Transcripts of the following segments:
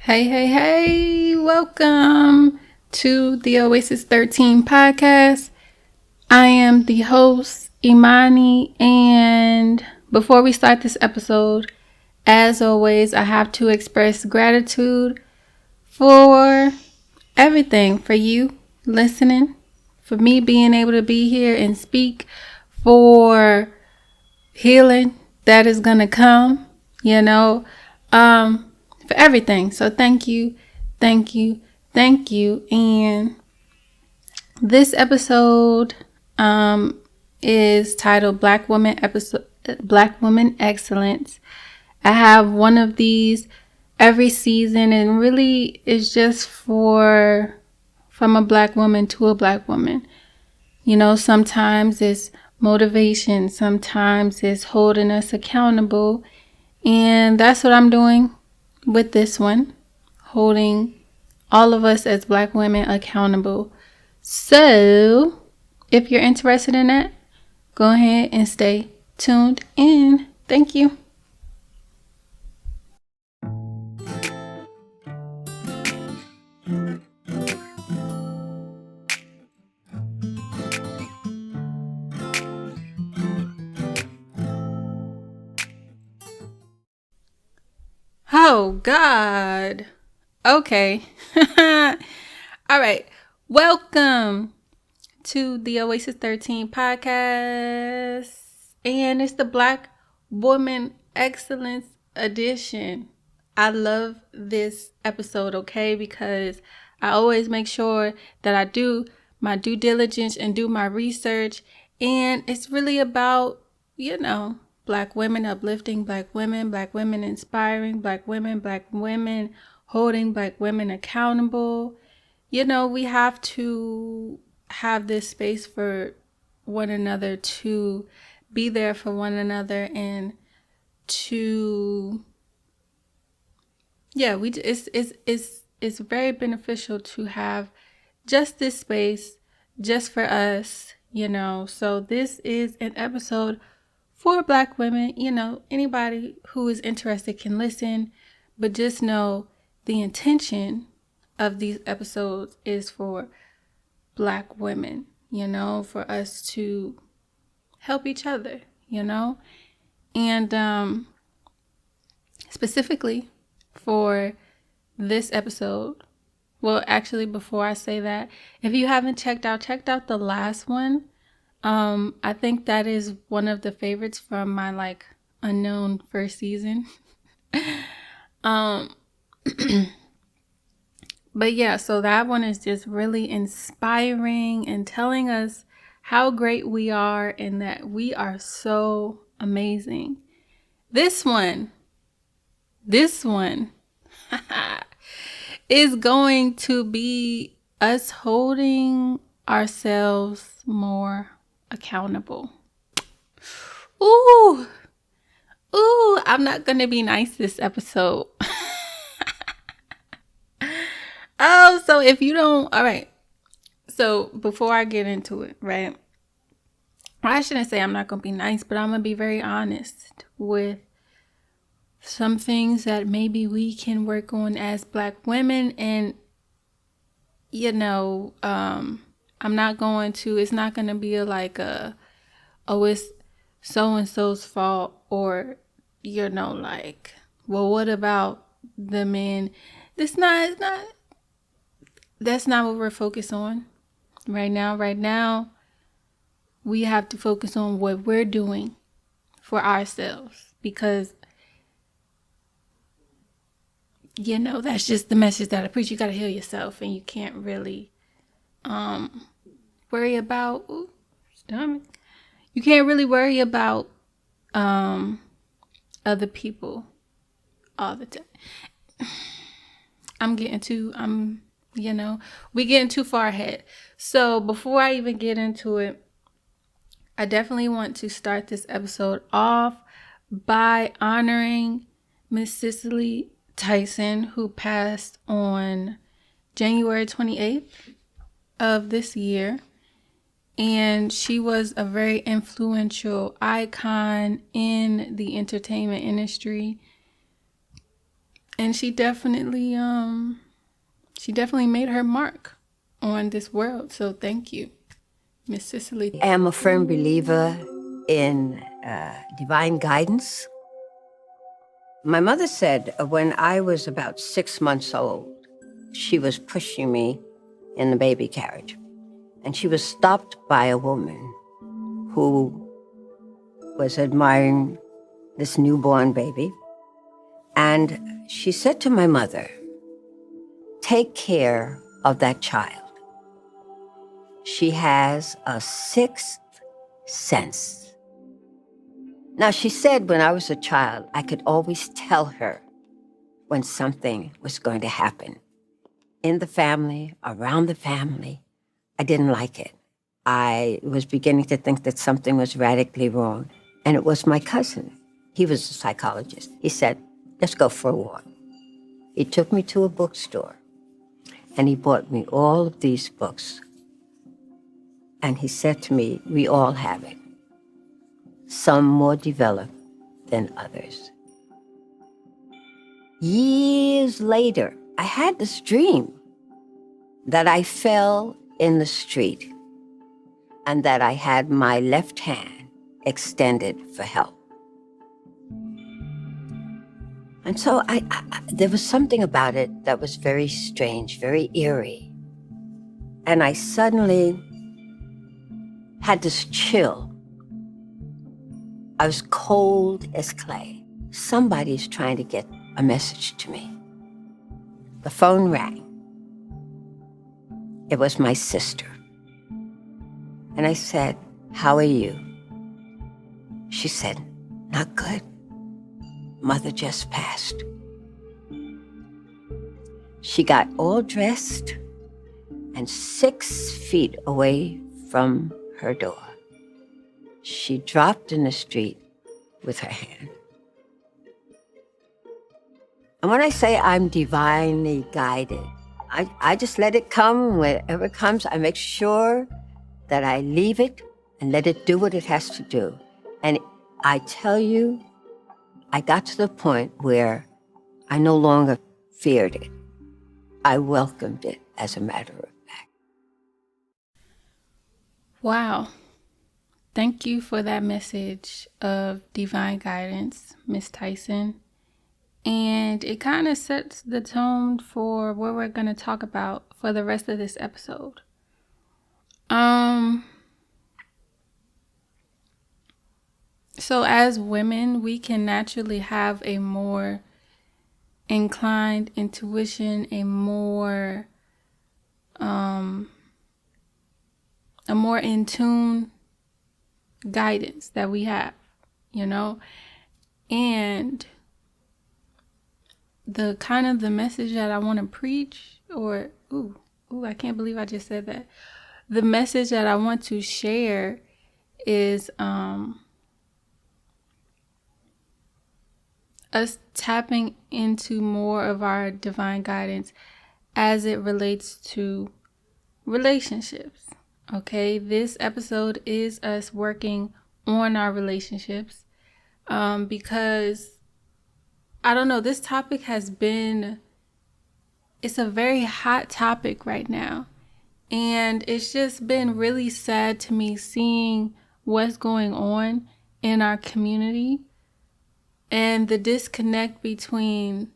Hey, hey, hey, welcome to the Oasis 13 podcast. I am the host, Imani, and before we start this episode, as always, I have to express gratitude for everything, for you listening, for me being able to be here and speak, for healing that is going to come, for everything. So thank you, thank you, thank you. And this episode is titled Black Woman Excellence. I have one of these every season, and really it's just from a black woman to a black woman. Sometimes it's motivation, sometimes it's holding us accountable, and that's what I'm doing with this one, holding all of us as black women accountable. So if you're interested in that, go ahead and stay tuned in. Thank you. Oh God. Okay. All right. Welcome to the Oasis 13 podcast. And it's the Black Woman Excellence Edition. I love this episode, okay? Because I always make sure that I do my due diligence and do my research. And it's really about, black women uplifting black women inspiring black women holding black women accountable. We have to have this space for one another, to be there for one another, and to it's very beneficial to have just this space just for us. So this is an episode for black women. Anybody who is interested can listen, but just know the intention of these episodes is for black women, for us to help each other, and specifically for this episode. Well, actually, before I say that, if you haven't checked out the last one. I think that is one of the favorites from my unknown first season. um, but yeah, so that one is just really inspiring and telling us how great we are and that we are so amazing. This one is going to be us holding ourselves more accountable. Ooh, I'm not going to be nice this episode. So if you don't, all right. So before I get into it, right? I shouldn't say I'm not going to be nice, but I'm going to be very honest with some things that maybe we can work on as black women. And, I'm not going to, it's not going to be it's so-and-so's fault, or, well, what about the men? That's not what we're focused on right now. Right now, we have to focus on what we're doing for ourselves, because, that's just the message that I preach. You got to heal yourself, and you can't really worry about stomach. You can't really worry about other people all the time. We getting too far ahead. So before I even get into it, I definitely want to start this episode off by honoring Miss Cicely Tyson, who passed on January 28th of this year. And she was a very influential icon in the entertainment industry. And she definitely made her mark on this world. So thank you, Miss Cicely. I am a firm believer in divine guidance. My mother said when I was about 6 months old, she was pushing me in the baby carriage. And she was stopped by a woman who was admiring this newborn baby. And she said to my mother, "Take care of that child. She has a sixth sense." Now, she said when I was a child, I could always tell her when something was going to happen. In the family, around the family, I didn't like it. I was beginning to think that something was radically wrong. And it was my cousin. He was a psychologist. He said, "Let's go for a walk." He took me to a bookstore and he bought me all of these books. And he said to me, "We all have it. Some more developed than others." Years later, I had this dream that I fell in the street and that I had my left hand extended for help. And so there was something about it that was very strange, very eerie. And I suddenly had this chill. I was cold as clay. Somebody's trying to get a message to me. The phone rang. It was my sister. And I said, "How are you?" She said, "Not good. Mother just passed." She got all dressed, and 6 feet away from her door, she dropped in the street with her hand. And when I say I'm divinely guided, I just let it come wherever it comes. I make sure that I leave it and let it do what it has to do. And I tell you, I got to the point where I no longer feared it. I welcomed it, as a matter of fact. Wow. Thank you for that message of divine guidance, Miss Tyson. And it kind of sets the tone for what we're going to talk about for the rest of this episode. So as women, we can naturally have a more inclined intuition, a more in tune guidance that we have, you know? And the kind of the message that I want to preach, or I can't believe I just said that. The message that I want to share is us tapping into more of our divine guidance as it relates to relationships. Okay, this episode is us working on our relationships because I don't know, this topic it's a very hot topic right now. And it's just been really sad to me seeing what's going on in our community and the disconnect between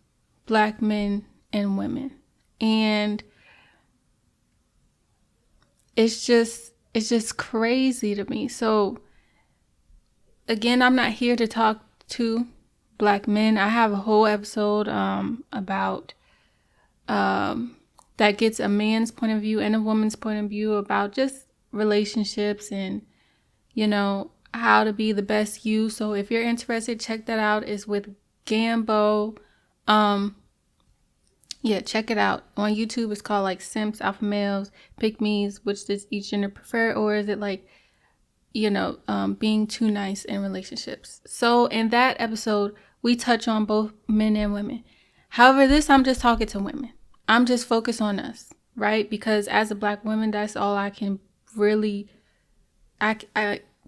Black men and women. And it's just crazy to me. So again, I'm not here to talk to Black men. I have a whole episode about that gets a man's point of view and a woman's point of view about just relationships and, you know, how to be the best you. So if you're interested, check that out. It's with Gambo. Yeah, check it out. On YouTube, it's called like Simps, Alpha Males, Pick Me's, which does each gender prefer? Or is it like, you know, being too nice in relationships? So in that episode, we touch on both men and women. However, this, I'm just talking to women. I'm just focused on us, right? Because as a Black woman, that's all I can really,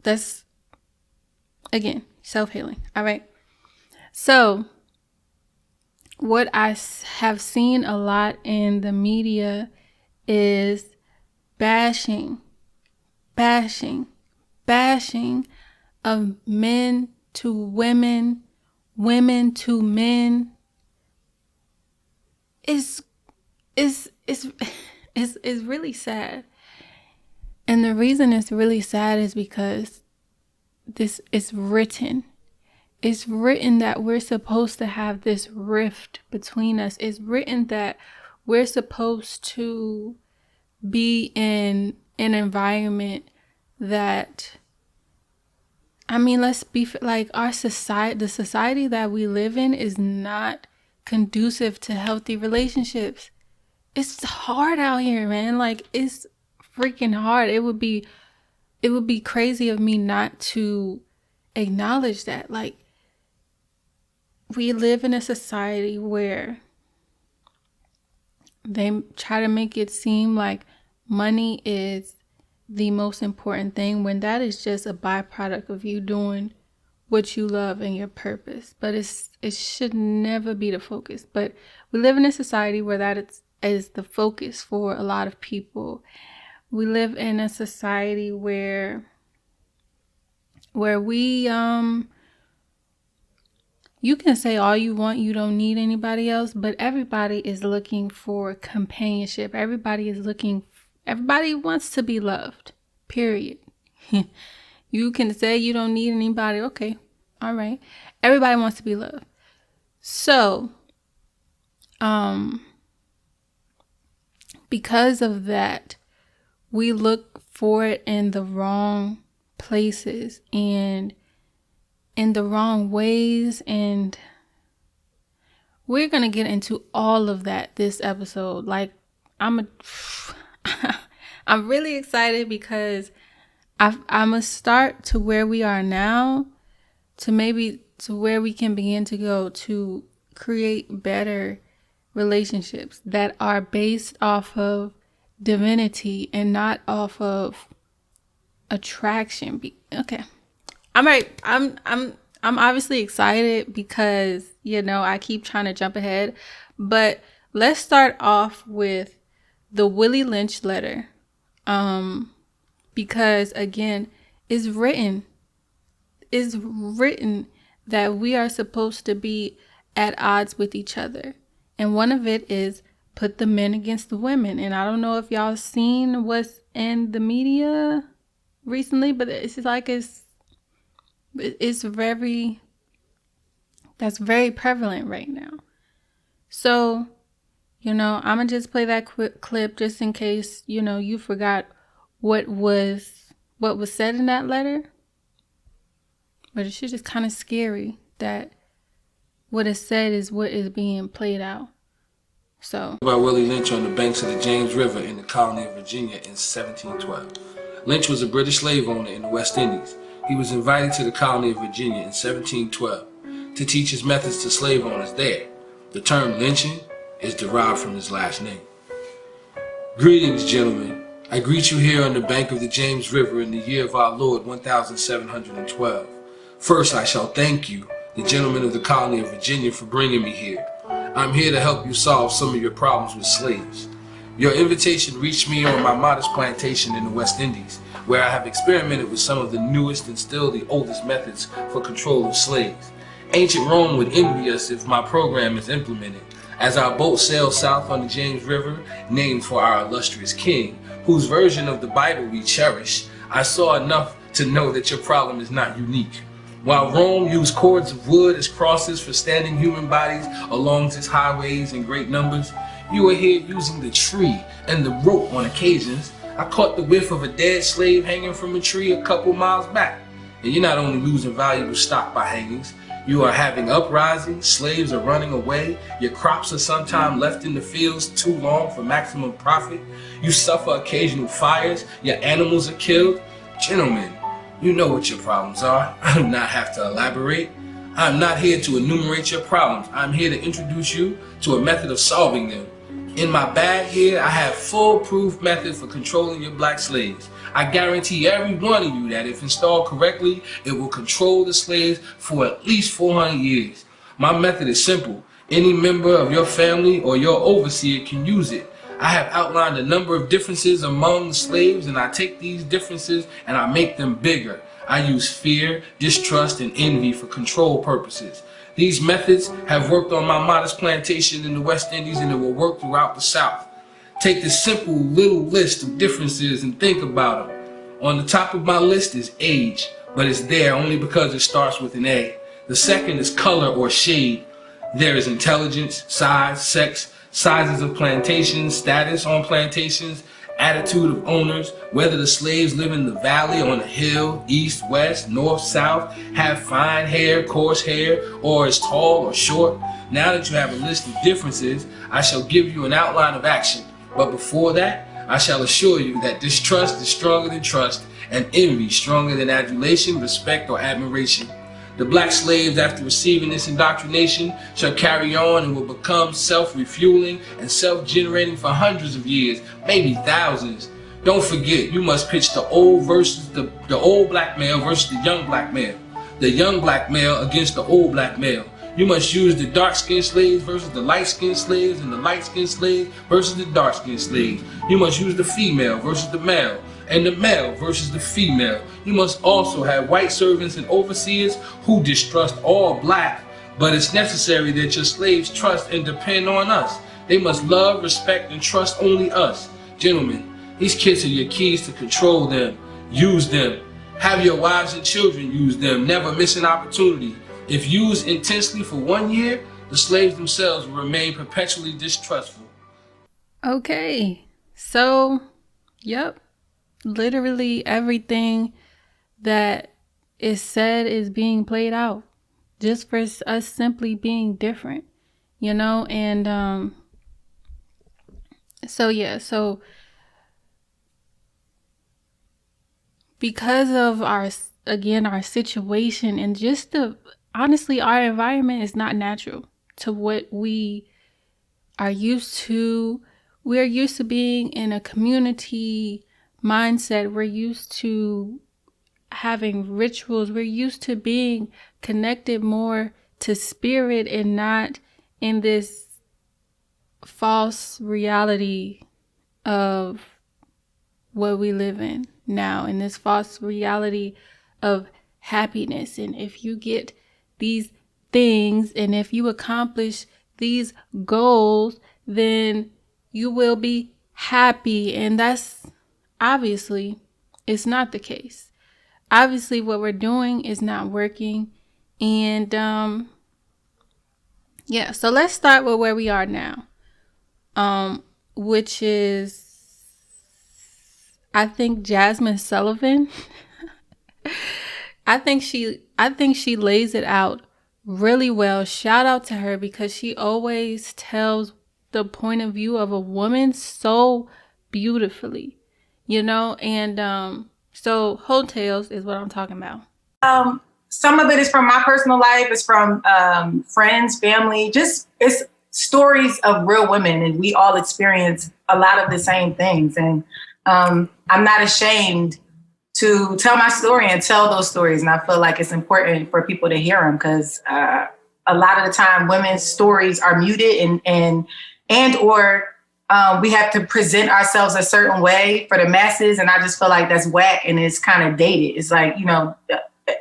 that's, again, self-healing. All right. So what have seen a lot in the media is bashing of men to women, women to men. It's really sad. And the reason it's really sad is because this is written. It's written that we're supposed to have this rift between us. It's written that we're supposed to be in an environment that, I mean, let's be like, our society, the society that we live in is not conducive to healthy relationships. It's hard out here, man. Like, it's freaking hard. It would be crazy of me not to acknowledge that. Like, we live in a society where they try to make it seem like money is the most important thing, when that is just a byproduct of you doing what you love and your purpose. But it should never be the focus. But we live in a society where that is the focus for a lot of people. We live in a society where we you can say all you want, you don't need anybody else, but everybody is looking for companionship. Everybody wants to be loved, period. You can say you don't need anybody. Okay, all right. Everybody wants to be loved. So, because of that, we look for it in the wrong places and in the wrong ways, and we're gonna get into all of that this episode. Like, I'm really excited because I'm gonna start to where we are now, to maybe to where we can begin to go to create better relationships that are based off of divinity and not off of attraction. Okay. I'm right. I'm obviously excited because, I keep trying to jump ahead, but let's start off with the Willie Lynch letter. Because again, it's written that we are supposed to be at odds with each other. And one of it is put the men against the women. And I don't know if y'all seen what's in the media recently, but it's like that's very prevalent right now. So, I'm gonna just play that quick clip just in case, you forgot what was said in that letter. But it's just kind of scary that what is said is what is being played out. So, About Willie Lynch on the banks of the James River in the colony of Virginia in 1712. Lynch was a British slave owner in the West Indies. He was invited to the colony of Virginia in 1712 to teach his methods to slave owners there. The term lynching is derived from his last name. Greetings, gentlemen. I greet you here on the bank of the James River in the year of our Lord 1712. First, I shall thank you, the gentlemen of the colony of Virginia, for bringing me here. I'm here to help you solve some of your problems with slaves. Your invitation reached me on my modest plantation in the West Indies, where I have experimented with some of the newest and still the oldest methods for control of slaves. Ancient Rome would envy us if my program is implemented. As our boat sails south on the James River, named for our illustrious king, whose version of the Bible we cherish, I saw enough to know that your problem is not unique. While Rome used cords of wood as crosses for standing human bodies along its highways in great numbers, you are here using the tree and the rope on occasions. I caught the whiff of a dead slave hanging from a tree a couple miles back. And you're not only losing valuable stock by hangings, you are having uprisings, slaves are running away, your crops are sometimes left in the fields too long for maximum profit, you suffer occasional fires, your animals are killed. Gentlemen, you know what your problems are. I do not have to elaborate. I'm not here to enumerate your problems. I'm here to introduce you to a method of solving them. In my bag here, I have foolproof method for controlling your black slaves. I guarantee every one of you that if installed correctly, it will control the slaves for at least 400 years. My method is simple. Any member of your family or your overseer can use it. I have outlined a number of differences among the slaves, and I take these differences and I make them bigger. I use fear, distrust, and envy for control purposes. These methods have worked on my modest plantation in the West Indies, and it will work throughout the South. Take this simple little list of differences and think about them. On the top of my list is age, but it's there only because it starts with an A. The second is color or shade. There is intelligence, size, sex, sizes of plantations, status on plantations, attitude of owners, whether the slaves live in the valley, on a hill, east, west, north, south, have fine hair, coarse hair, or is tall or short. Now that you have a list of differences, I shall give you an outline of action. But before that, I shall assure you that distrust is stronger than trust, and envy stronger than adulation, respect, or admiration. The black slaves, after receiving this indoctrination, shall carry on and will become self-refueling and self-generating for hundreds of years, maybe thousands. Don't forget, you must pitch the old black male versus the young black male. The young black male against the old black male. You must use the dark-skinned slaves versus the light-skinned slaves, and the light-skinned slaves versus the dark-skinned slaves. You must use the female versus the male, and the male versus the female. You must also have white servants and overseers who distrust all black, but it's necessary that your slaves trust and depend on us. They must love, respect, and trust only us. Gentlemen, these kids are your keys to control them. Use them. Have your wives and children use them. Never miss an opportunity. If used intensely for 1 year, the slaves themselves will remain perpetually distrustful. Okay, so, yep, literally everything that is said is being played out just for us simply being different, and so because of our situation and just honestly, our environment is not natural to what we are used to. We're used to being in a community mindset. We're used to having rituals. We're used to being connected more to spirit and not in this false reality of what we live in now, in this false reality of happiness. And if you get these things and if you accomplish these goals, then you will be happy. And that's obviously, it's not the case. Obviously, what we're doing is not working. And so let's start with where we are now, which is, I think, Jazmine Sullivan. I think she lays it out really well. Shout out to her, because she always tells the point of view of a woman so beautifully, and so Hotels is what I'm talking about. Some of it is from my personal life. It's from friends, family, it's stories of real women, and we all experience a lot of the same things. And I'm not ashamed to tell my story and tell those stories. And I feel like it's important for people to hear them, because a lot of the time women's stories are muted and or we have to present ourselves a certain way for the masses. And I just feel like that's whack, and it's kind of dated. It's like,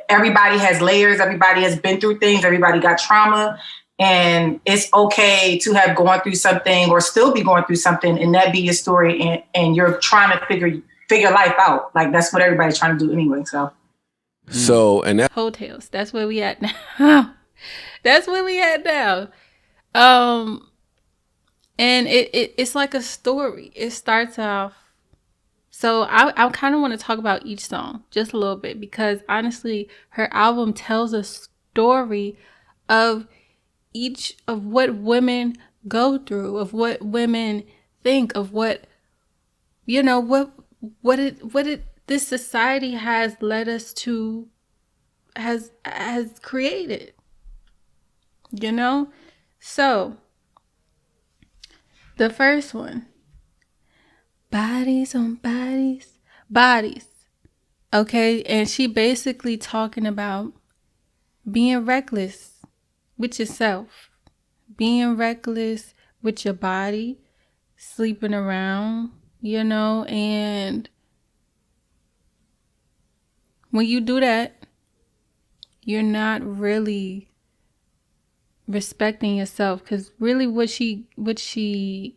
everybody has layers. Everybody has been through things. Everybody got trauma. And it's okay to have gone through something or still be going through something, and that be your story, and you're trying to figure life out. Like, that's what everybody's trying to do anyway. And that Hotels. That's where we at now. That's where we at now. And it's like a story. It starts off. So I kind of want to talk about each song just a little bit, because honestly, her album tells a story of each of what women go through, of what women think, of what this society has led us to, has created, So the first one, bodies on bodies. Okay, and she basically talking about being reckless with yourself, being reckless with your body, sleeping around, and when you do that, you're not really respecting yourself, because really what she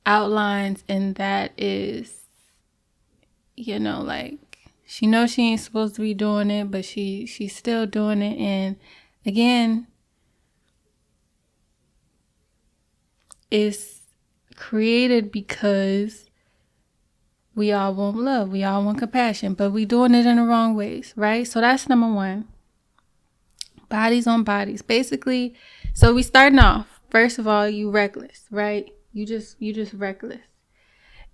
outlines in that is, like, she knows she ain't supposed to be doing it, but she's still doing it. And again, it's created because we all want love, we all want compassion, but we doing it in the wrong ways, right? So that's number one. Bodies on bodies, basically. So we starting off, first of all, you reckless, right? You just reckless.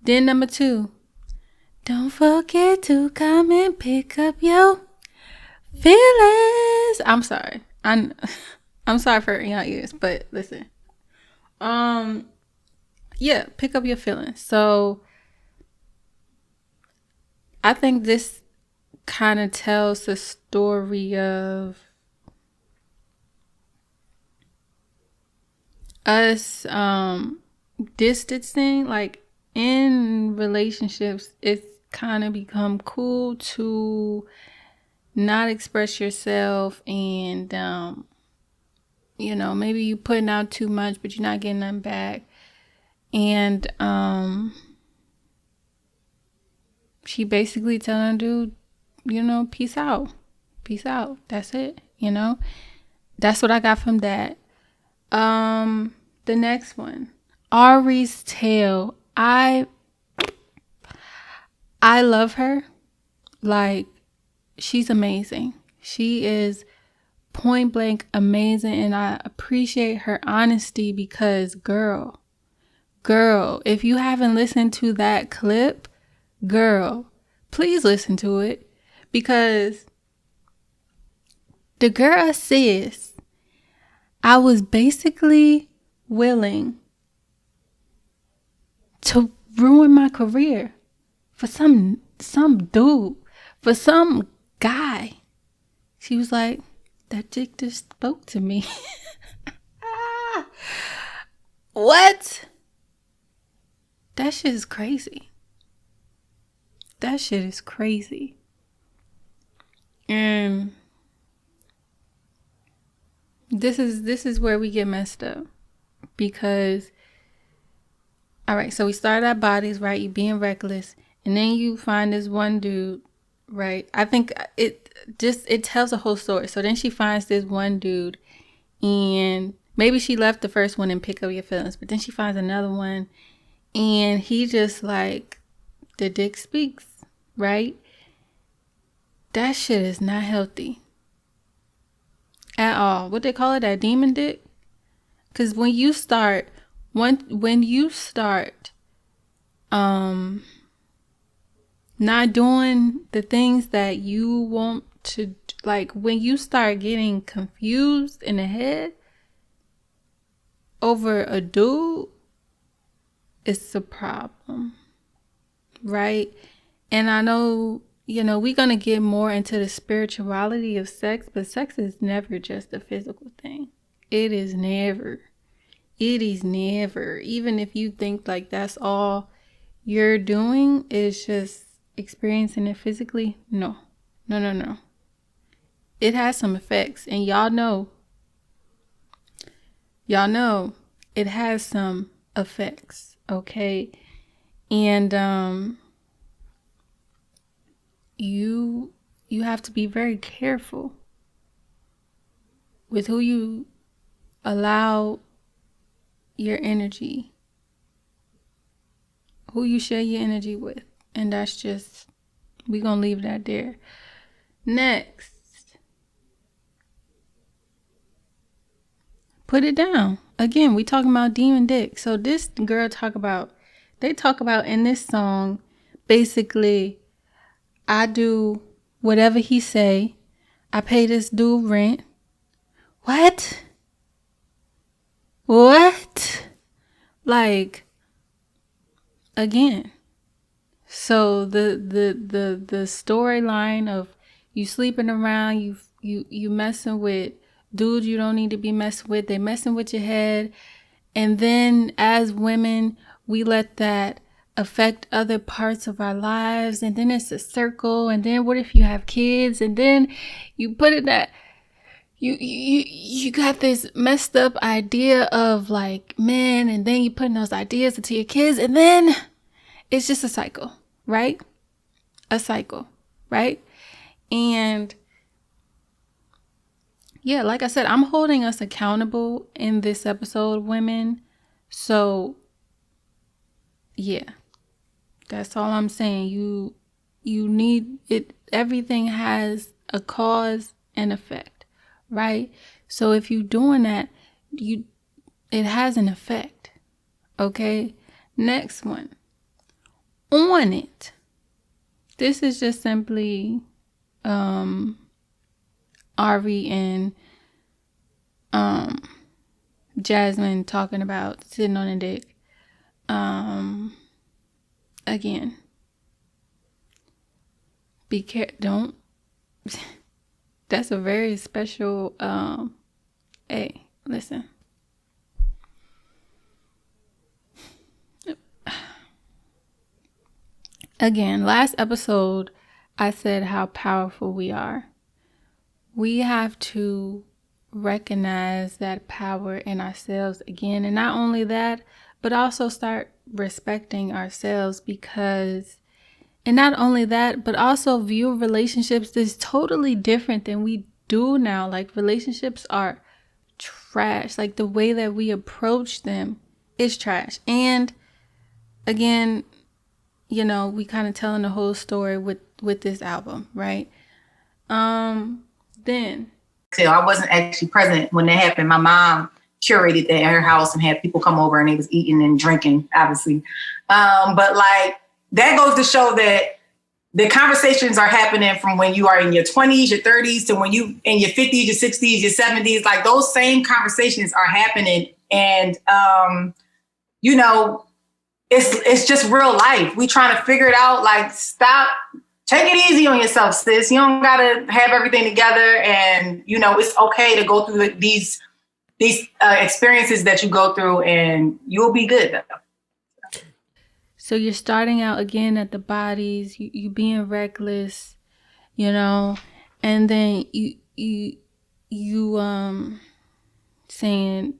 Then number two, don't forget to come and pick up your feelings. I'm sorry. I'm sorry for hurting your ears, but listen. Yeah, pick up your feelings. So I think this kind of tells the story of us distancing. Like, in relationships, it's kind of become cool to not express yourself, and maybe you putting out too much but you're not getting nothing back, and she basically telling dude, peace out, that's it. That's what I got from that. The next one, Ari's tale. I love her. Like, she's amazing. She is point blank amazing, and I appreciate her honesty, because girl, if you haven't listened to that clip, girl, please listen to it, because the girl says, I was basically willing to ruin my career for some dude, for some guy. She was like, that chick just spoke to me. What? That shit is crazy. And this is where we get messed up, because all right, so we started our bodies, right? You being reckless, and then you find this one dude, right? I think it tells a whole story. So then she finds this one dude, and maybe she left the first one and pick up your feelings, but then she finds another one, and he just, like, the dick speaks, right? That shit is not healthy at all. What they call it, that demon dick? Because when you start not doing the things that you want to, like, when you start getting confused in the head over a dude, it's a problem, right? And I know, we're going to get more into the spirituality of sex, but sex is never just a physical thing. It is never. Even if you think like that's all you're doing is just experiencing it physically, no. It has some effects, and y'all know it has some effects, okay? And you have to be very careful with who you allow your energy, who you share your energy with. And that's just, we're gonna leave that there. Next, put it down. Again, we talking about demon dick. So this girl they talk about in this song, basically, I do whatever he say. I pay this dude rent. What? Like, again. So the storyline of you sleeping around, you messing with dudes you don't need to be messing with. They messing with your head. And then as women, we let that affect other parts of our lives. And then it's a circle. And then what if you have kids? And then you put it that you got this messed up idea of like men. And then you putting those ideas into your kids. And then it's just a cycle, right? A cycle, right? And yeah, like I said, I'm holding us accountable in this episode, women. So yeah, that's all I'm saying. You need it. Everything has a cause and effect, right? So if you're doing that, it has an effect. Okay. Next one. On it. This is just simply Ari and Jazmine talking about sitting on a dick. Again, be careful. Don't. That's a very special. Hey, listen. Again, last episode, I said how powerful we are. We have to recognize that power in ourselves again. And not only that, but also start respecting ourselves and not only that, but also view relationships that's totally different than we do now. Like relationships are trash. Like the way that we approach them is trash. And again, we kind of telling the whole story with this album, right? Then I wasn't actually present when that happened. My mom curated that at her house and had people come over and they was eating and drinking, obviously. But like that goes to show that the conversations are happening from when you are in your 20s, your 30s to when you in your 50s, your 60s, your 70s. Like those same conversations are happening. And, it's just real life. We trying to figure it out. Like, stop. Take it easy on yourself, sis. You don't got to have everything together. And, it's okay to go through these experiences that you go through and you'll be good. So you're starting out again at the bodies, you being reckless, and then you saying,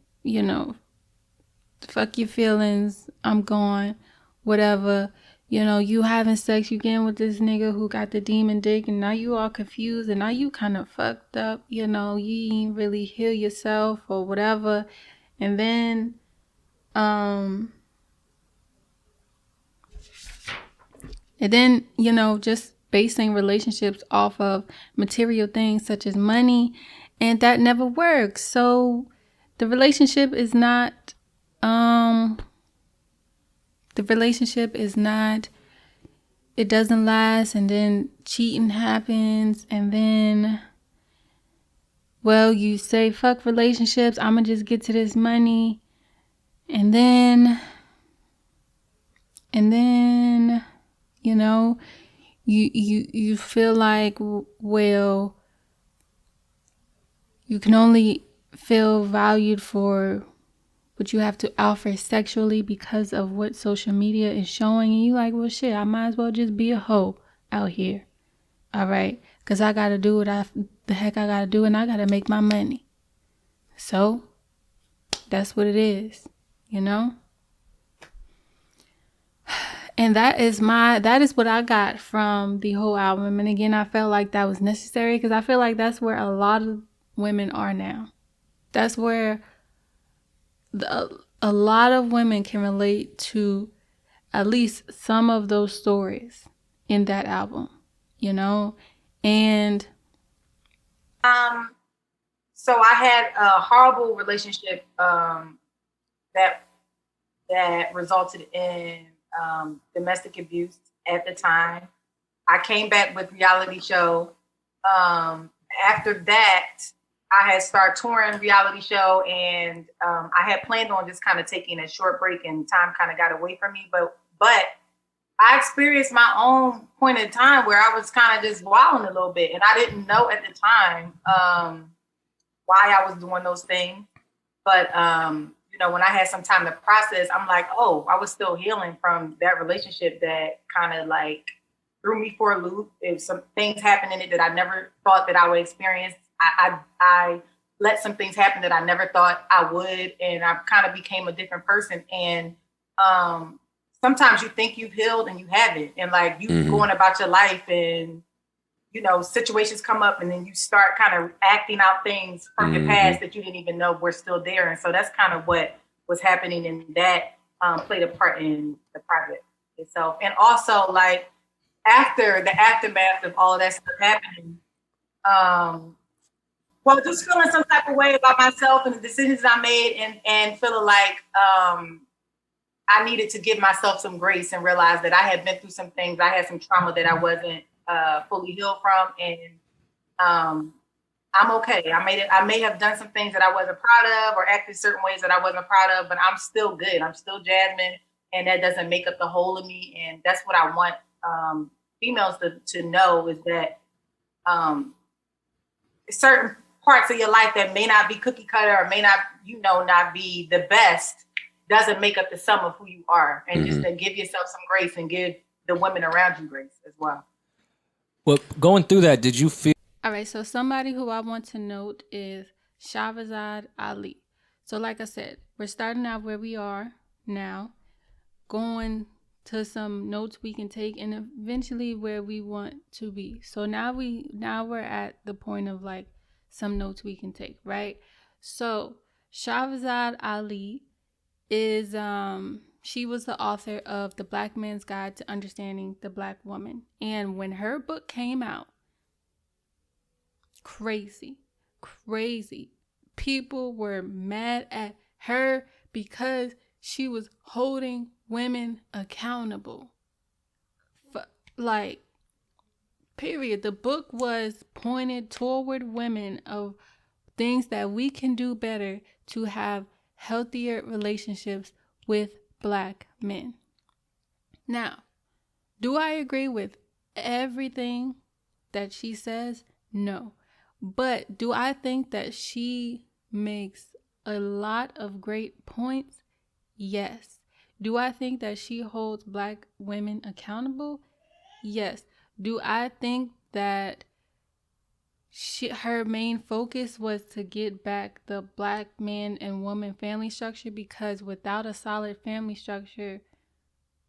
fuck your feelings, I'm gone, whatever. You having sex, you getting with this nigga who got the demon dick, and now you all confused, and now you kind of fucked up, you ain't really heal yourself or whatever. And then, just basing relationships off of material things such as money, and that never works. So the relationship is not, it doesn't last, and then cheating happens, and then, you say, fuck relationships, I'm gonna just get to this money, and then, you feel like, you can only feel valued for what you have to offer sexually because of what social media is showing. And you like, well, shit, I might as well just be a hoe out here. All right. Because I got to do what the heck I got to do, and I got to make my money. So that's what it is, And that is what I got from the whole album. And again, I felt like that was necessary because I feel like that's where a lot of women are now. That's where a lot of women can relate to at least some of those stories in that album, and so I had a horrible relationship that resulted in domestic abuse at the time. I came back with reality show. After that, I had started touring reality show, and I had planned on just kind of taking a short break, and time kind of got away from me. But I experienced my own point in time where I was kind of just wilding a little bit, and I didn't know at the time why why I was doing those things. But, you know, when I had some time to process, I'm like, oh, I was still healing from that relationship that kind of like threw me for a loop. If some things happened in it that I never thought that I would experience, I let some things happen that I never thought I would. And I kind of became a different person. And sometimes you think you've healed and you haven't. And like you going about your life and, you know, situations come up and then you start kind of acting out things from your past that you didn't even know were still there. And so that's kind of what was happening, and that played a part in the project itself. And also, like, after the aftermath of all of that stuff happening, well, just feeling some type of way about myself and the decisions I made, and feeling like I needed to give myself some grace and realize that I had been through some things. I had some trauma that I wasn't fully healed from, and I'm okay. I may have done some things that I wasn't proud of or acted certain ways that I wasn't proud of, but I'm still good. I'm still Jazmine, and that doesn't make up the whole of me. And that's what I want females to know, is that certain parts of your life that may not be cookie cutter or may not, you know, not be the best, doesn't make up the sum of who you are. And just to give yourself some grace and give the women around you grace as well. Well, going through that, did you feel? All right, so somebody who I want to note is Shahrazad Ali. So like I said, we're starting out where we are now, going to some notes we can take, and eventually where we want to be. So now we're at the point of like some notes we can take, right? So Shahrazad Ali is she was the author of The Black Man's Guide to Understanding the Black Woman. And when her book came out, crazy people were mad at her because she was holding women accountable. Like, period. The book was pointed toward women of things that we can do better to have healthier relationships with Black men. Now, do I agree with everything that she says? No. But do I think that she makes a lot of great points? Yes. Do I think that she holds Black women accountable? Yes. Do I think that her main focus was to get back the Black man and woman family structure? Because without a solid family structure,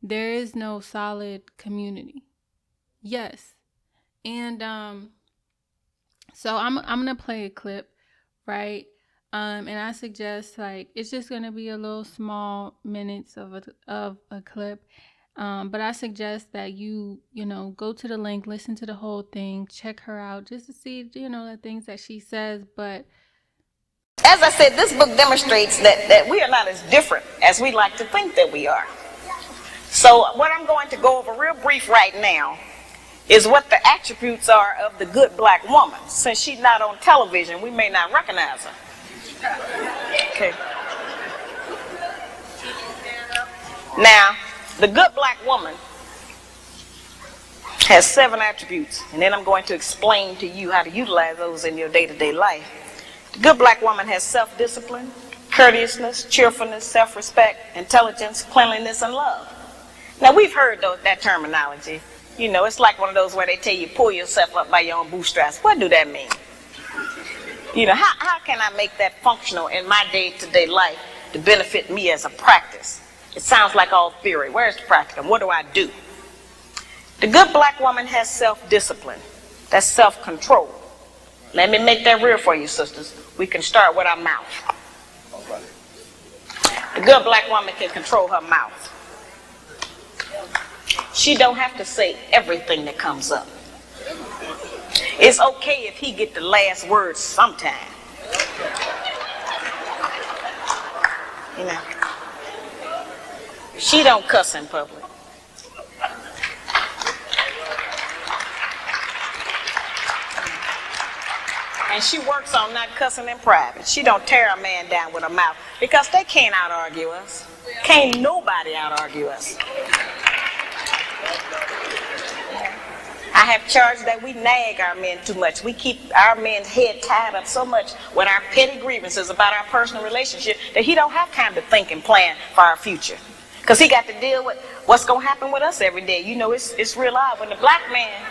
there is no solid community. Yes. And so I'm gonna play a clip, right? And I suggest, like, it's just gonna be a little small minutes of a clip. But I suggest that you go to the link, listen to the whole thing, check her out, just to see, the things that she says. But as I said, this book demonstrates that we are not as different as we like to think that we are. So what I'm going to go over real brief right now is what the attributes are of the good Black woman. Since she's not on television, we may not recognize her. Okay. Now, the good Black woman has 7 attributes, and then I'm going to explain to you how to utilize those in your day-to-day life. The good Black woman has self-discipline, courteousness, cheerfulness, self-respect, intelligence, cleanliness, and love. Now, we've heard that terminology. It's like one of those where they tell you pull yourself up by your own bootstraps. What do that mean? How can I make that functional in my day-to-day life to benefit me as a practice? It sounds like all theory. Where's the practical? What do I do? The good Black woman has self-discipline. That's self-control. Let me make that real for you, sisters. We can start with our mouth. The good Black woman can control her mouth. She don't have to say everything that comes up. It's okay if he get the last word sometime. She don't cuss in public. And she works on not cussing in private. She don't tear a man down with her mouth, because they can't out-argue us. Can't nobody out-argue us. I have charged that we nag our men too much. We keep our men's head tied up so much with our petty grievances about our personal relationship that he don't have time to think and plan for our future. Because he got to deal with what's going to happen with us every day. You know, it's real odd. When the black man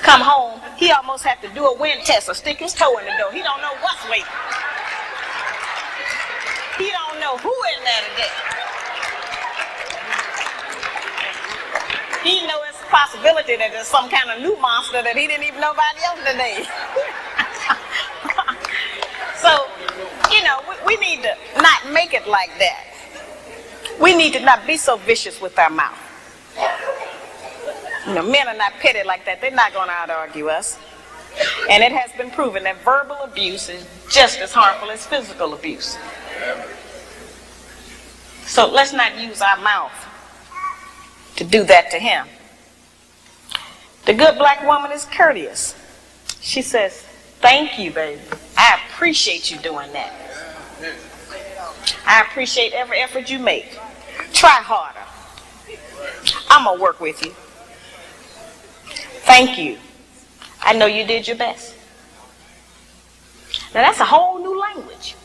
come home, he almost have to do a wind test or stick his toe in the door. He don't know what's waiting. He don't know who in there today. He know it's a possibility that there's some kind of new monster that he didn't even know about yesterday. So, you know, we need to not make it like that. We need to not be so vicious with our mouth. You know, men are not petty like that. They're not going to out-argue us. And it has been proven that verbal abuse is just as harmful as physical abuse. So let's not use our mouth to do that to him. The good black woman is courteous. She says, thank you, baby. I appreciate you doing that. I appreciate every effort you make. Try harder. I'm going to work with you. Thank you. I know you did your best. Now that's a whole new language.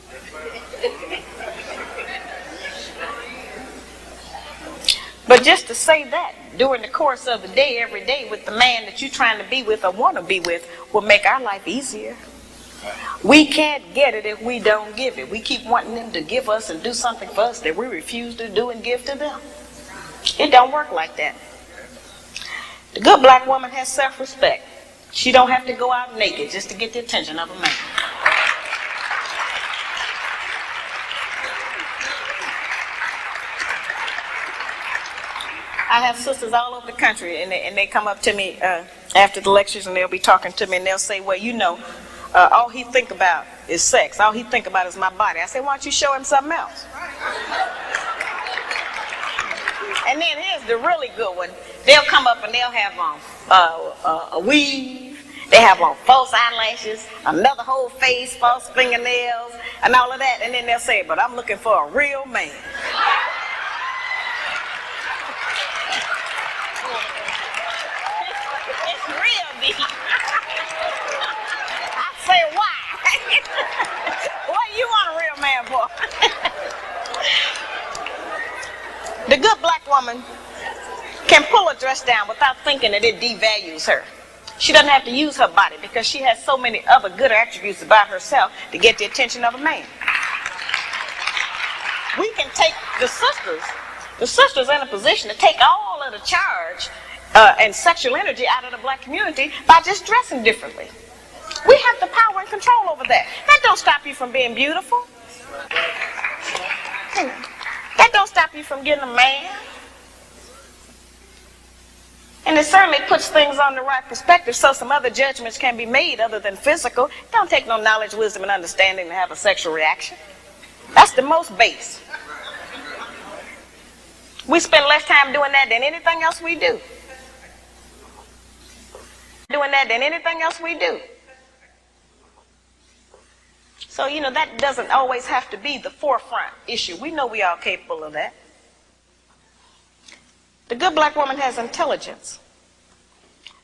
But just to say that during the course of the day, every day, with the man that you're trying to be with or want to be with, will make our life easier. We can't get it if we don't give it. We keep wanting them to give us and do something for us that we refuse to do and give to them. It don't work like that. The good black woman has self-respect. She don't have to go out naked just to get the attention of a man. I have sisters all over the country, and they come up to me after the lectures, and they'll be talking to me, and they'll say, well, you know, all he think about is sex. All he think about is my body. I say, why don't you show him something else? And then here's the really good one. They'll come up and they'll have on a weave. They have on false eyelashes, another whole face, false fingernails, and all of that. And then they'll say, but I'm looking for a real man. It's real deep. I say, why? What do you want a real man for? The good black woman can pull a dress down without thinking that it devalues her. She doesn't have to use her body because she has so many other good attributes about herself to get the attention of a man. We can take the sisters in a position to take all of the charge and sexual energy out of the black community by just dressing differently. We have the power and control over that. That don't stop you from being beautiful. That don't stop you from getting a man. And it certainly puts things on the right perspective so some other judgments can be made other than physical. It don't take no knowledge, wisdom, and understanding to have a sexual reaction. That's the most base. We spend less time doing that than anything else we do. So, you know, that doesn't always have to be the forefront issue. We know we are capable of that. The good black woman has intelligence,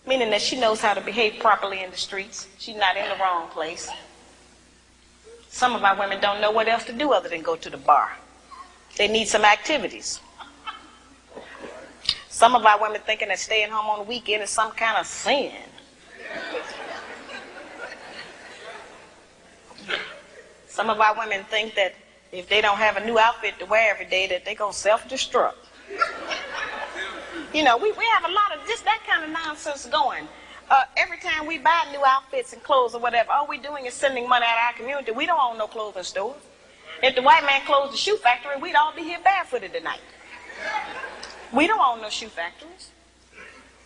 meaning that she knows how to behave properly in the streets. She's not in the wrong place. Some of our women don't know what else to do other than go to the bar. They need some activities. Some of our women thinking that staying home on the weekend is some kind of sin. Some of our women think that if they don't have a new outfit to wear every day, that they're going to self-destruct. You know, we have a lot of just that kind of nonsense going. Every time we buy new outfits and clothes or whatever, all we're doing is sending money out of our community. We don't own no clothing stores. If the white man closed the shoe factory, we'd all be here barefooted tonight. We don't own no shoe factories.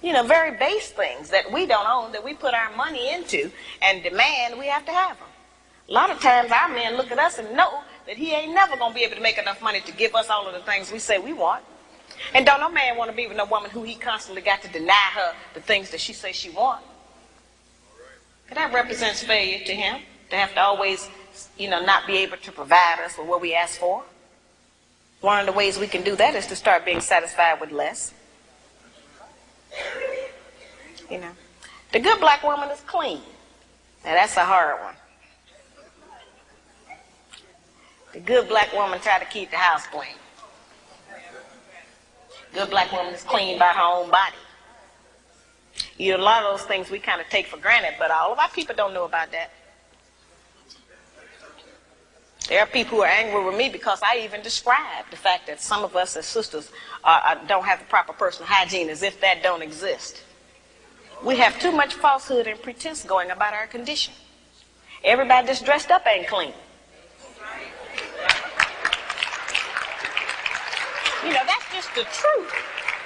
You know, very base things that we don't own, that we put our money into and demand we have to have them. A lot of times our men look at us and know that he ain't never going to be able to make enough money to give us all of the things we say we want. And don't no man want to be with no woman who he constantly got to deny her the things that she says she wants. And that represents failure to him, to have to always, you know, not be able to provide us with what we ask for. One of the ways we can do that is to start being satisfied with less. You know, The good black woman is clean. Now that's a hard one. The good black woman try to keep the house clean. Good black woman is clean by her own body. You know, a lot of those things we kind of take for granted, but all of our people don't know about that. There are people who are angry with me because I even described the fact that some of us as sisters don't have the proper personal hygiene, as if that don't exist. We have too much falsehood and pretense going about our condition. Everybody that's dressed up ain't clean. You know, that's just the truth.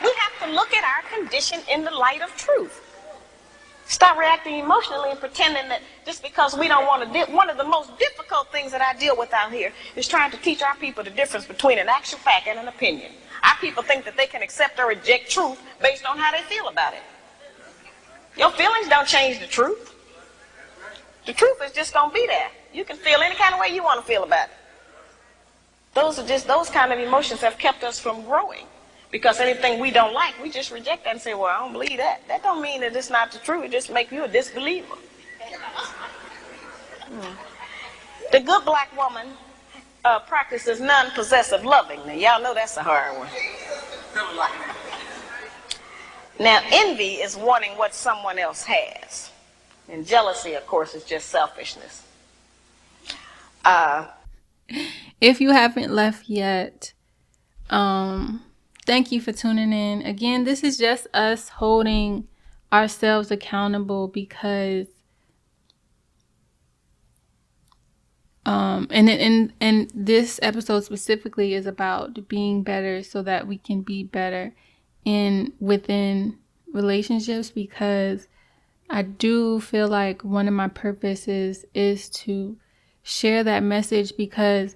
We have to look at our condition in the light of truth. Stop reacting emotionally and pretending that just because we don't want to. One of the most difficult things that I deal with out here is trying to teach our people the difference between an actual fact and an opinion. Our people think that they can accept or reject truth based on how they feel about it. Your feelings don't change the truth. The truth is just going to be there. You can feel any kind of way you want to feel about it. Those kind of emotions have kept us from growing. Because anything we don't like, we just reject that and say, well, I don't believe that. That don't mean that it's not the truth. It just makes you a disbeliever. The good black woman practices non-possessive loving. Now, y'all know that's a hard one. Now, envy is wanting what someone else has. And jealousy, of course, is just selfishness. If you haven't left yet, thank you for tuning in. Again, this is just us holding ourselves accountable because and this episode specifically is about being better so that we can be better within relationships, because I do feel like one of my purposes is to share that message, because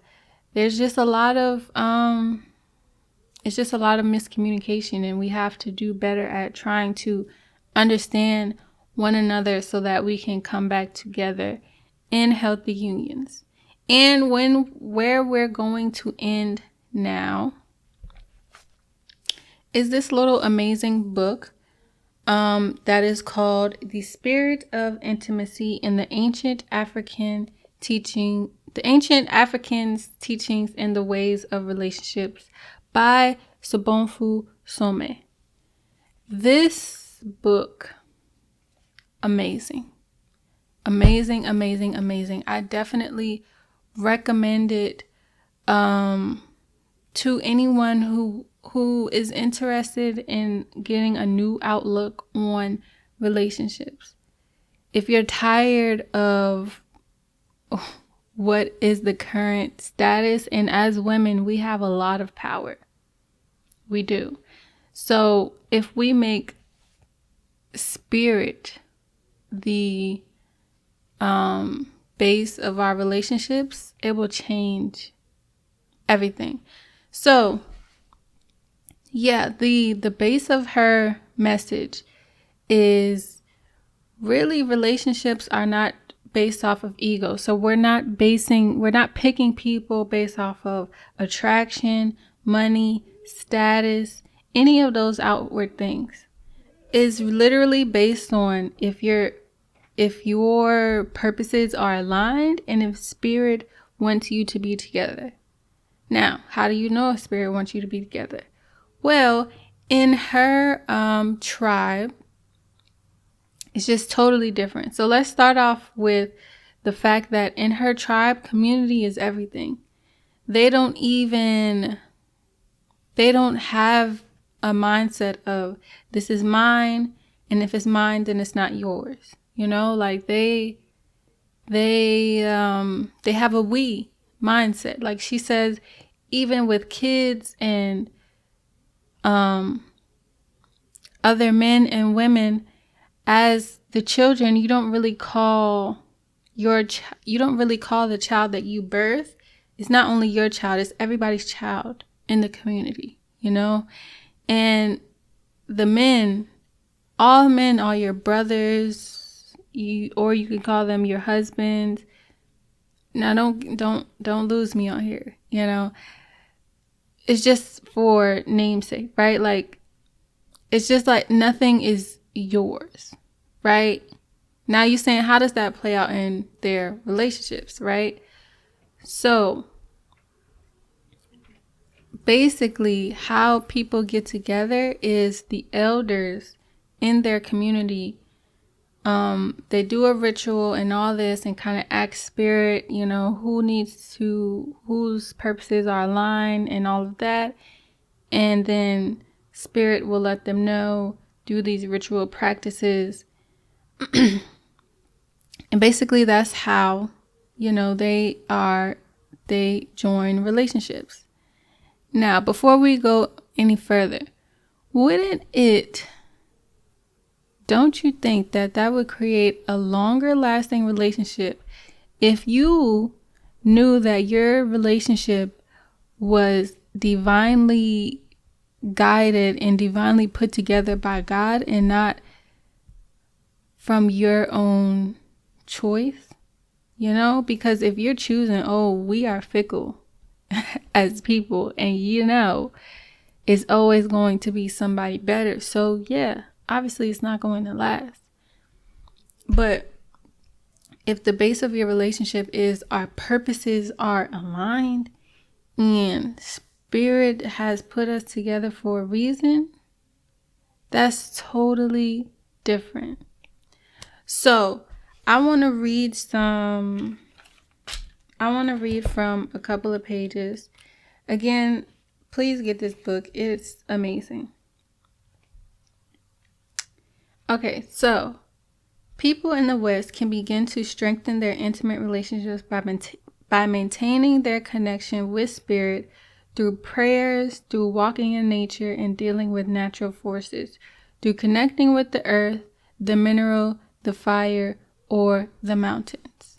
there's just a lot of it's just a lot of miscommunication, and we have to do better at trying to understand one another so that we can come back together in healthy unions. And where we're going to end now is this little amazing book that is called The Spirit of Intimacy in the Ancient Africans' Teachings in the Ways of Relationships by Sobonfu Some. This book, amazing. I definitely recommend it to anyone who is interested in getting a new outlook on relationships. If you're tired of what is the current status, and as women, we have a lot of power. We do. So if we make spirit the base of our relationships, it will change everything. So yeah, the base of her message is really relationships are not based off of ego. So we're not picking people based off of attraction, money, status, any of those outward things. Is literally based on if your purposes are aligned and if spirit wants you to be together. Now, how do you know if spirit wants you to be together? Well, in her tribe, it's just totally different. So let's start off with the fact that in her tribe, community is everything. They don't have a mindset of this is mine, and if it's mine, then it's not yours. You know, like they have a we mindset. Like she says, even with kids and other men and women, as the children, you don't really call the child that you birth. It's not only your child, it's everybody's child in the community, you know? And the men, all men are your brothers, or you can call them your husbands. Now don't lose me on here, you know? It's just for namesake, right? Like, it's just like nothing is yours, right? Now you're saying, how does that play out in their relationships, right? So basically how people get together is the elders in their community. They do a ritual and all this and kind of ask spirit, you know, whose purposes are aligned and all of that. And then spirit will let them know, do these ritual practices. And basically that's how, you know, they join relationships. Now, before we go any further, don't you think that would create a longer lasting relationship if you knew that your relationship was divinely guided and divinely put together by God and not from your own choice? You know, because if you're choosing, oh, we are fickle as people, and you know, it's always going to be somebody better. So yeah, obviously it's not going to last. But if the base of your relationship is our purposes are aligned and spirit has put us together for a reason, that's totally different. So I want to read from a couple of pages. Again, please get this book. It's amazing. Okay, so people in the West can begin to strengthen their intimate relationships by maintaining their connection with spirit through prayers, through walking in nature and dealing with natural forces, through connecting with the earth, the mineral, the fire, or the mountains.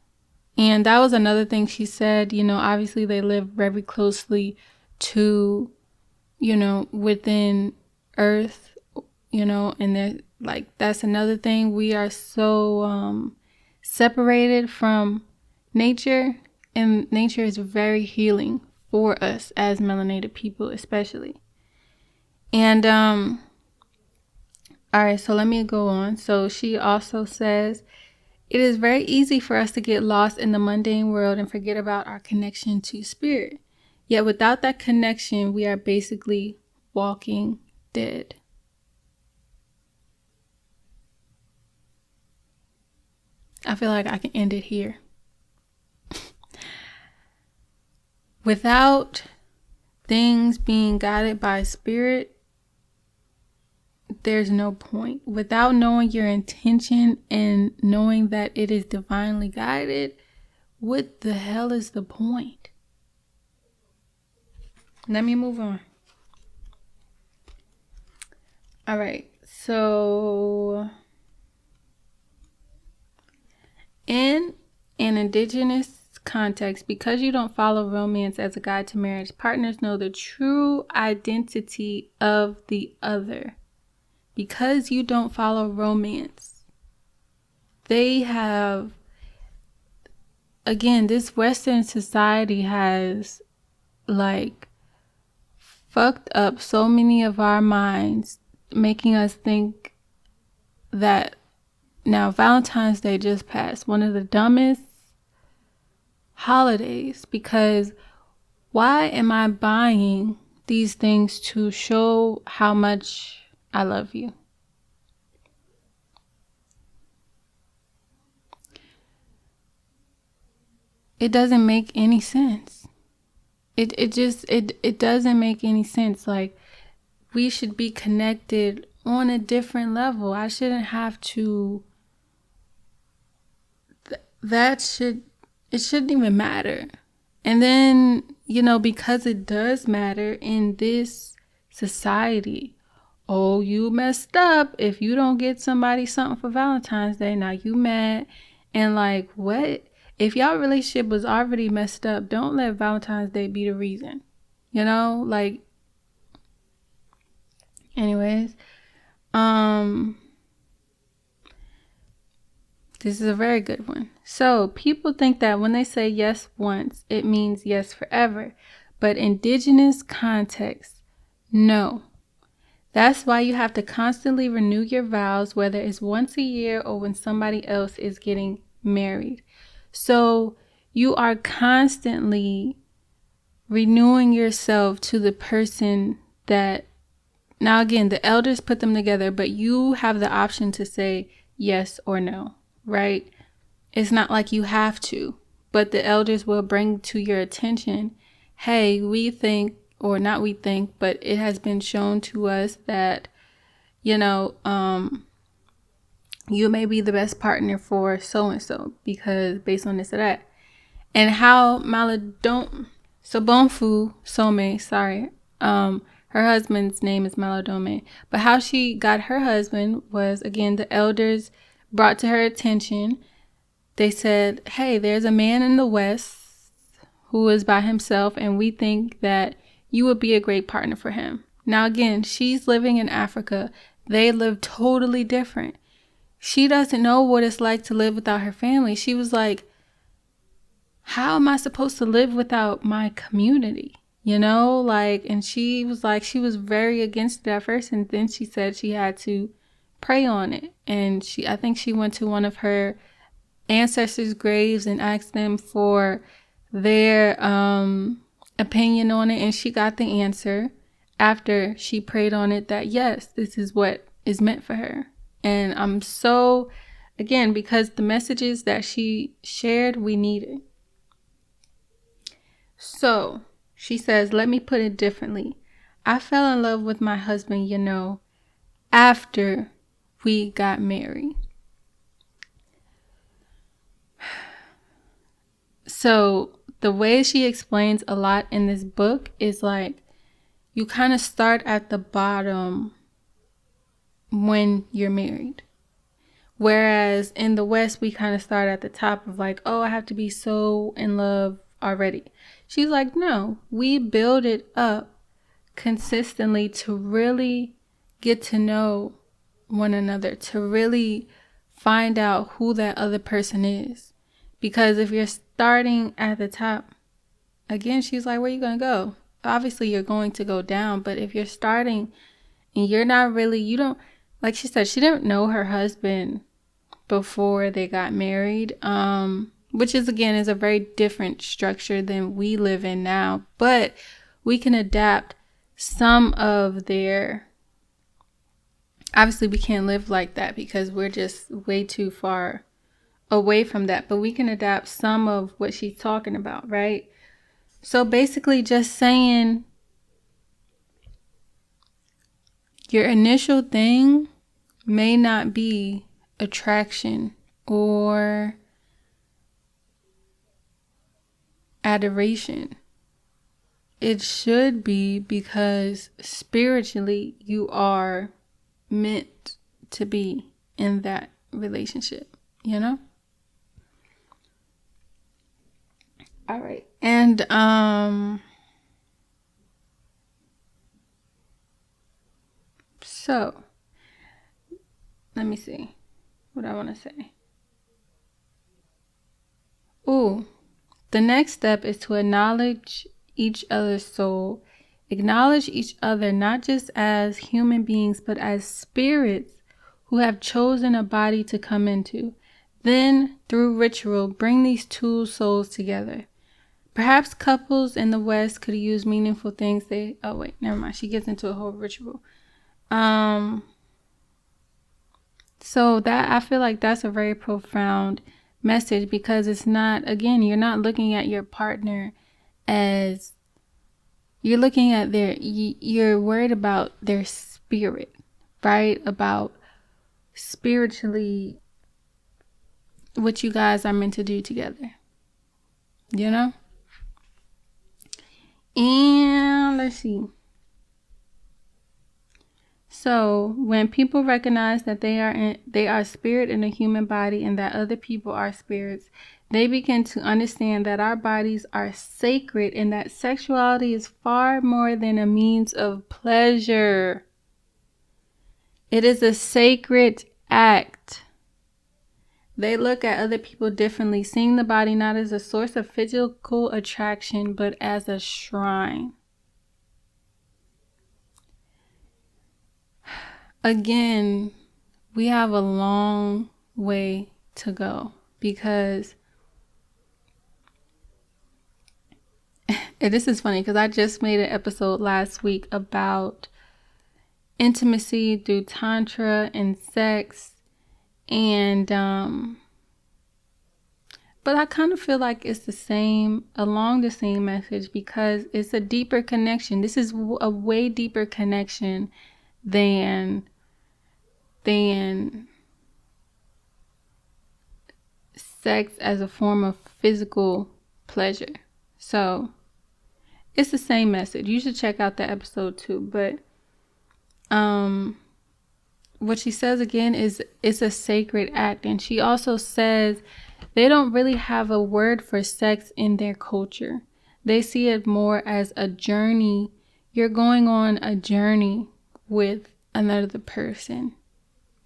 And that was another thing she said. You know, obviously they live very closely to, you know, within earth, you know, and they're like, that's another thing. We are so separated from nature, and nature is very healing for us as melanated people, especially. And all right, so let me go on. So she also says, it is very easy for us to get lost in the mundane world and forget about our connection to spirit. Yet without that connection, we are basically walking dead. I feel like I can end it here. Without things being guided by spirit, there's no point. Without knowing your intention and knowing that it is divinely guided, what the hell is the point? Let me move on. All right, so in an indigenous context, because you don't follow romance as a guide to marriage, partners know the true identity of the other. Because you don't follow romance, they have, again, this Western society has like fucked up so many of our minds, making us think that now Valentine's Day just passed, one of the dumbest holidays, because why am I buying these things to show how much I love you? It doesn't make any sense. It doesn't make any sense. Like, we should be connected on a different level. I shouldn't have to, it shouldn't even matter. And then, you know, because it does matter in this society, oh, you messed up if you don't get somebody something for Valentine's Day. Now you mad. And like, what? If y'all relationship was already messed up, don't let Valentine's Day be the reason. You know, like, anyways, this is a very good one. So people think that when they say yes once, it means yes forever. But indigenous context, no. That's why you have to constantly renew your vows, whether it's once a year or when somebody else is getting married. So you are constantly renewing yourself to the person that, now again, the elders put them together, but you have the option to say yes or no, right? It's not like you have to, but the elders will bring to your attention, hey, we think, or not we think, but it has been shown to us that, you may be the best partner for so-and-so because based on this or that. And how Sobonfu Some, sorry, her husband's name is Malodome, but how she got her husband was, again, the elders brought to her attention. They said, hey, there's a man in the West who is by himself, and we think that you would be a great partner for him. Now, again, she's living in Africa. They live totally different. She doesn't know what it's like to live without her family. She was like, how am I supposed to live without my community? And she was like, she was very against it at first. And then she said she had to pray on it. And I think she went to one of her ancestors' graves and asked them for their opinion on it. And she got the answer after she prayed on it that, yes, this is what is meant for her. And I'm so, again, because the messages that she shared, we need it. So she says, let me put it differently. I fell in love with my husband, after we got married. So the way she explains a lot in this book is like, you kind of start at the bottom when you're married. Whereas in the West, we kind of start at the top of like, oh, I have to be so in love already. She's like, no, we build it up consistently to really get to know one another, to really find out who that other person is. Because if you're starting at the top, again, she's like, where are you going to go? Obviously, you're going to go down. But if you're starting and you're not really, you don't, like she said, she didn't know her husband before they got married. Which is, again, is a very different structure than we live in now. But we can adapt some of their, obviously we can't live like that because we're just way too far away from that. But we can adapt some of what she's talking about, right? So basically just saying your initial thing may not be attraction or adoration. It should be because spiritually you are meant to be in that relationship, All right. And so let me see what I want to say. The next step is to acknowledge each other's soul. Acknowledge each other not just as human beings, but as spirits who have chosen a body to come into. Then, through ritual, bring these two souls together. Perhaps couples in the West could use meaningful things. She gets into a whole ritual. So that, I feel like that's a very profound message because it's not, again, you're not looking at your partner as, you're looking at you're worried about their spirit, right? About spiritually what you guys are meant to do together, And let's see. So when people recognize that they are spirit in a human body and that other people are spirits, they begin to understand that our bodies are sacred and that sexuality is far more than a means of pleasure. It is a sacred act. They look at other people differently, seeing the body not as a source of physical attraction, but as a shrine. again, we have a long way to go because, and this is funny because I just made an episode last week about intimacy through tantra and sex, and but I kind of feel like it's along the same message because it's a deeper connection. This is a way deeper connection than sex as a form of physical pleasure. So it's the same message. You should check out that episode too. But what she says again is it's a sacred act. And she also says they don't really have a word for sex in their culture. They see it more as a journey. You're going on a journey with another person,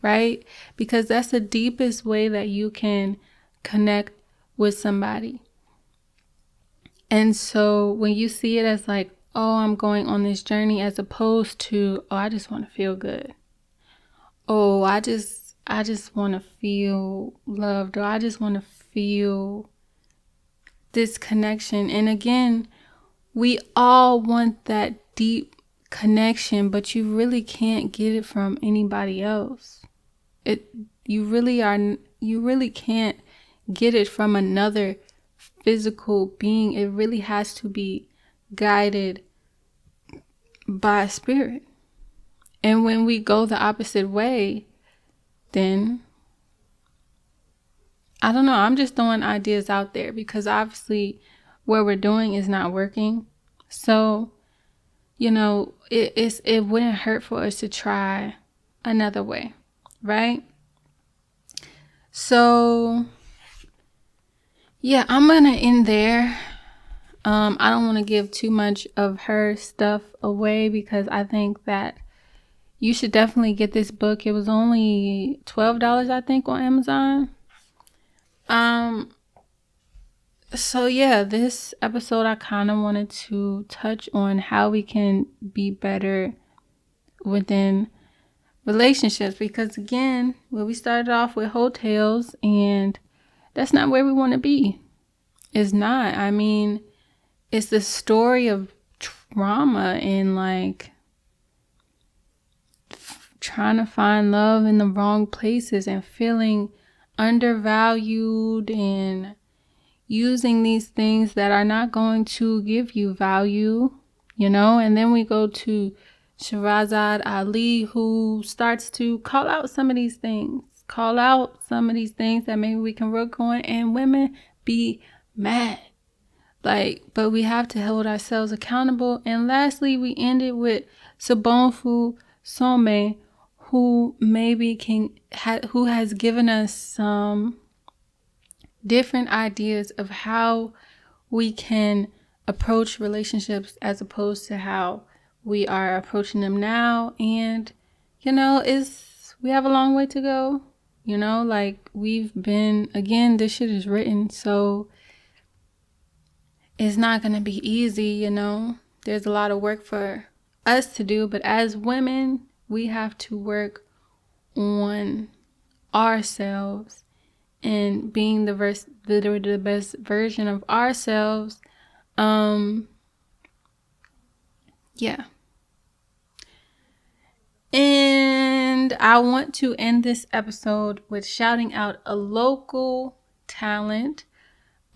right? Because that's the deepest way that you can connect with somebody. And so when you see it as like, oh, I'm going on this journey, as opposed to, oh, I just want to feel good. Oh, I just want to feel loved, or I just want to feel this connection. And again, we all want that deep connection, but you really can't get it from anybody else. You really can't get it from another physical being. It really has to be guided by spirit. And when we go the opposite way, then I don't know, I'm just throwing ideas out there because obviously what we're doing is not working. So, you know, it wouldn't hurt for us to try another way, right? So yeah, I'm gonna end there. I don't want to give too much of her stuff away because I think that you should definitely get this book. It was only $12, I think, on Amazon. So yeah, this episode I kind of wanted to touch on how we can be better within relationships, because again, when we started off with hotels, and that's not where we want to be. It's not. I mean, it's the story of trauma and like trying to find love in the wrong places and feeling undervalued and using these things that are not going to give you value, you know. And then we go to Shahrazad Ali, who starts to call out some of these things that maybe we can work on, and women be mad. Like, but we have to hold ourselves accountable. And lastly, we ended with Sobonfu Some, who maybe who has given us some different ideas of how we can approach relationships as opposed to how we are approaching them now. And, you know, we have a long way to go. You know, like again, this shit is written, so it's not going to be easy, you know. There's a lot of work for us to do, but as women, we have to work on ourselves and being the best version of ourselves. Yeah. And I want to end this episode with shouting out a local talent.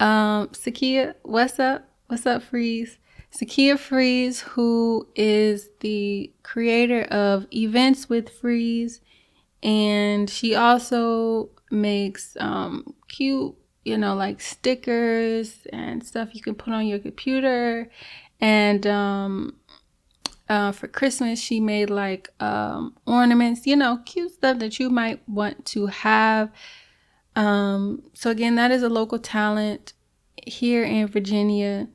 Sakia, what's up? What's up, Freeze? Sakia Freeze, who is the creator of Events with Freeze, and she also makes cute, you know, like stickers and stuff you can put on your computer. And for Christmas, she made like ornaments, you know, cute stuff that you might want to have. So again, that is a local talent here in Virginia,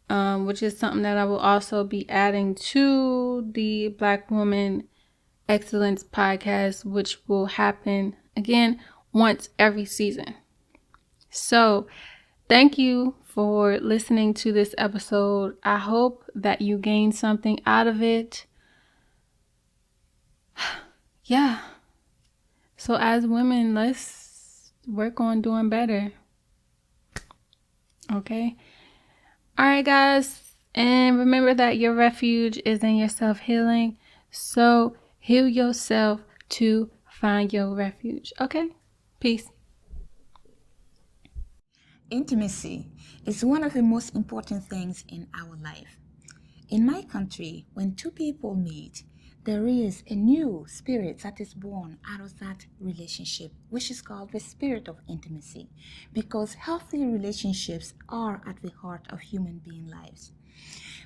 which is something that I will also be adding to the Black Woman Excellence podcast, which will happen again once every season. So thank you for listening to this episode. I hope that you gained something out of it. yeah. So as women, let's work on doing better. Okay? All right, guys. And remember that your refuge is in your self-healing. So heal yourself to find your refuge. Okay? Peace. Intimacy is one of the most important things in our life. In my country, when two people meet, there is a new spirit that is born out of that relationship, which is called the spirit of intimacy, because healthy relationships are at the heart of human being lives.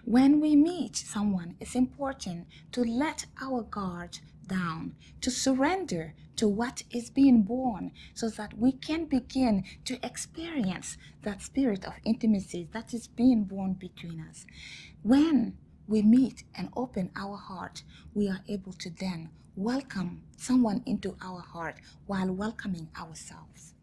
When we meet someone, it's important to let our guard down, to surrender to what is being born so that we can begin to experience that spirit of intimacy that is being born between us. When we meet and open our heart, we are able to then welcome someone into our heart while welcoming ourselves.